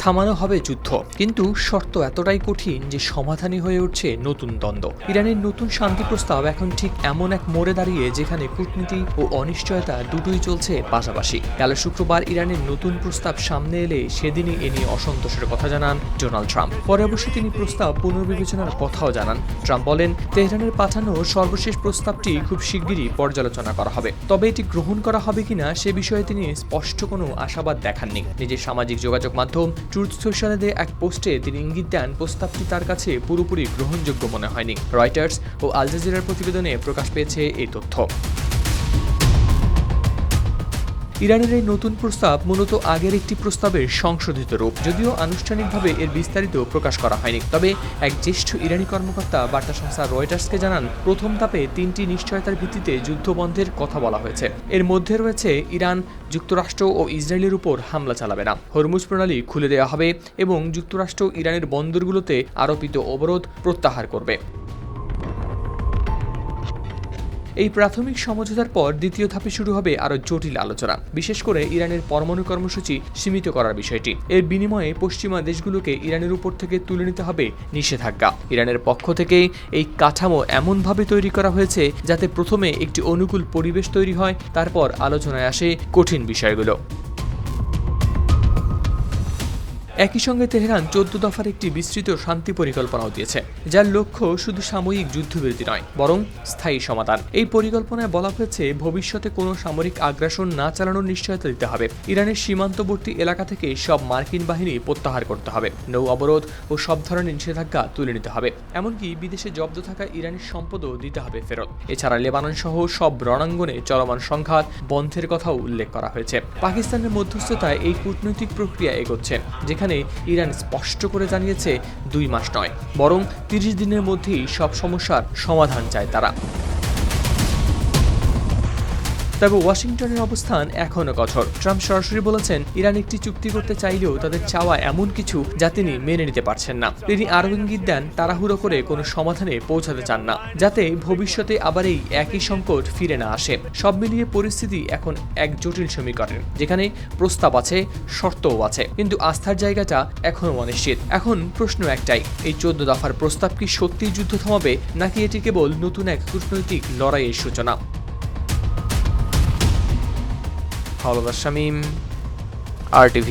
থামানো হবে যুদ্ধ, কিন্তু শর্ত এতটাই কঠিন যে সমাধানই হয়ে উঠছে নতুন দ্বন্দ্ব। ইরানের নতুন শান্তি প্রস্তাব এখন ঠিক এমন এক মোড়ে দাঁড়িয়ে যেখানে কূটনীতি ও অনিশ্চয়তা দুটোই চলছে পাশাপাশি। গেল শুক্রবার ইরানের নতুন প্রস্তাব সামনে এলে সেদিনই এ নিয়ে অসন্তোষের কথা জানান ডোনাল্ড ট্রাম্প। পরে অবশ্য তিনি প্রস্তাব পুনর্বিবেচনার কথাও জানান। ট্রাম্প বলেন, তেহরানের পাঠানো সর্বশেষ প্রস্তাবটি খুব শিগগিরই পর্যালোচনা করা হবে, তবে এটি গ্রহণ করা হবে কিনা সে বিষয়ে তিনি স্পষ্ট কোনো আশাবাদ দেখাননি। নিজের সামাজিক যোগাযোগ মাধ্যম ট্রুথ সোশ্যালে দেয়া এক পোস্টে তিনি ইঙ্গিত দেন প্রস্তাবটি তার কাছে পুরোপুরি গ্রহণযোগ্য মনে হয়নি। রয়টার্স ও আল জাজিরার প্রতিবেদনে প্রকাশ পেয়েছে এই তথ্য। ইরানের এই নতুন প্রস্তাব মূলত আগের একটি প্রস্তাবের সংশোধিত রূপ, যদিও আনুষ্ঠানিকভাবে এর বিস্তারিত প্রকাশ করা হয়নি। তবে এক জ্যেষ্ঠ ইরানি কর্মকর্তা বার্তা সংস্থা রয়টার্সকে জানান, প্রথম ধাপে 3টি নিশ্চয়তার ভিত্তিতে যুদ্ধবন্ধের কথা বলা হয়েছে। এর মধ্যে রয়েছে ইরান যুক্তরাষ্ট্র ও ইসরায়েলের উপর হামলা চালাবে না, হরমুজ প্রণালী খুলে দেওয়া হবে এবং যুক্তরাষ্ট্র ইরানের বন্দরগুলোতে আরোপিত অবরোধ প্রত্যাহার করবে। এই প্রাথমিক সমঝোতার পর দ্বিতীয় ধাপে শুরু হবে আরও জটিল আলোচনা, বিশেষ করে ইরানের পরমাণু কর্মসূচি সীমিত করার বিষয়টি। এর বিনিময়ে পশ্চিমা দেশগুলোকে ইরানের উপর থেকে তুলে নিতে হবে নিষেধাজ্ঞা। ইরানের পক্ষ থেকে এই কাঠামো এমনভাবে তৈরি করা হয়েছে যাতে প্রথমে একটি অনুকূল পরিবেশ তৈরি হয়, তারপর আলোচনায় আসে কঠিন বিষয়গুলো। একই সঙ্গে তেহরান 14 দফার একটি বিস্তৃত শান্তি পরিকল্পনাও দিয়েছে, যার লক্ষ্য শুধু সাময়িক যুদ্ধবিরতি নয়, বরং স্থায়ী সমাধান। এই পরিকল্পনায় বলা হয়েছে ভবিষ্যতে কোনো সামরিক আগ্রাসন না চালানোর নিশ্চয়তা দিতে হবে, ইরানের সীমান্তবর্তী এলাকা থেকে সব মার্কিন বাহিনী প্রত্যাহার করতে হবে, নৌ অবরোধ ও সব ধরনের নিষেধাজ্ঞা তুলে নিতে হবে, এমনকি বিদেশে জব্দ থাকা ইরানের সম্পদও দিতে হবে ফেরত। এছাড়া লেবানন সহ সব রণাঙ্গনে চলমান সংঘাত বন্ধের কথাও উল্লেখ করা হয়েছে। পাকিস্তানের মধ্যস্থতায় এই কূটনৈতিক প্রক্রিয়া এগোচ্ছে, যেখানে ইরান স্পষ্ট করে জানিয়েছে 2 মাস নয়, বরং 30 দিনের মধ্যেই সব সমস্যার সমাধান চায় তারা। তবে ওয়াশিংটনের অবস্থান এখনও কঠোর। ট্রাম্প সরাসরি বলেছেন, ইরান একটি চুক্তি করতে চাইলেও তাদের চাওয়া এমন কিছু যা তিনি মেনে নিতে পারছেন না। তিনি আরও ইঙ্গিত দেন, তাড়াহুড়ো করে কোনো সমাধানে পৌঁছাতে চান না, যাতে ভবিষ্যতে আবার এই একই সংকট ফিরে না আসে। সব মিলিয়ে পরিস্থিতি এখন এক জটিল সমীকরণ, যেখানে প্রস্তাব আছে, শর্তও আছে, কিন্তু আস্থার জায়গাটা এখনও অনিশ্চিত। এখন প্রশ্ন একটাই, এই 14 দফার প্রস্তাব কি সত্যিই যুদ্ধ থামাবে, নাকি এটি কেবল নতুন এক কূটনৈতিক লড়াইয়ের সূচনা? হাওলাদার শামীম, RTV।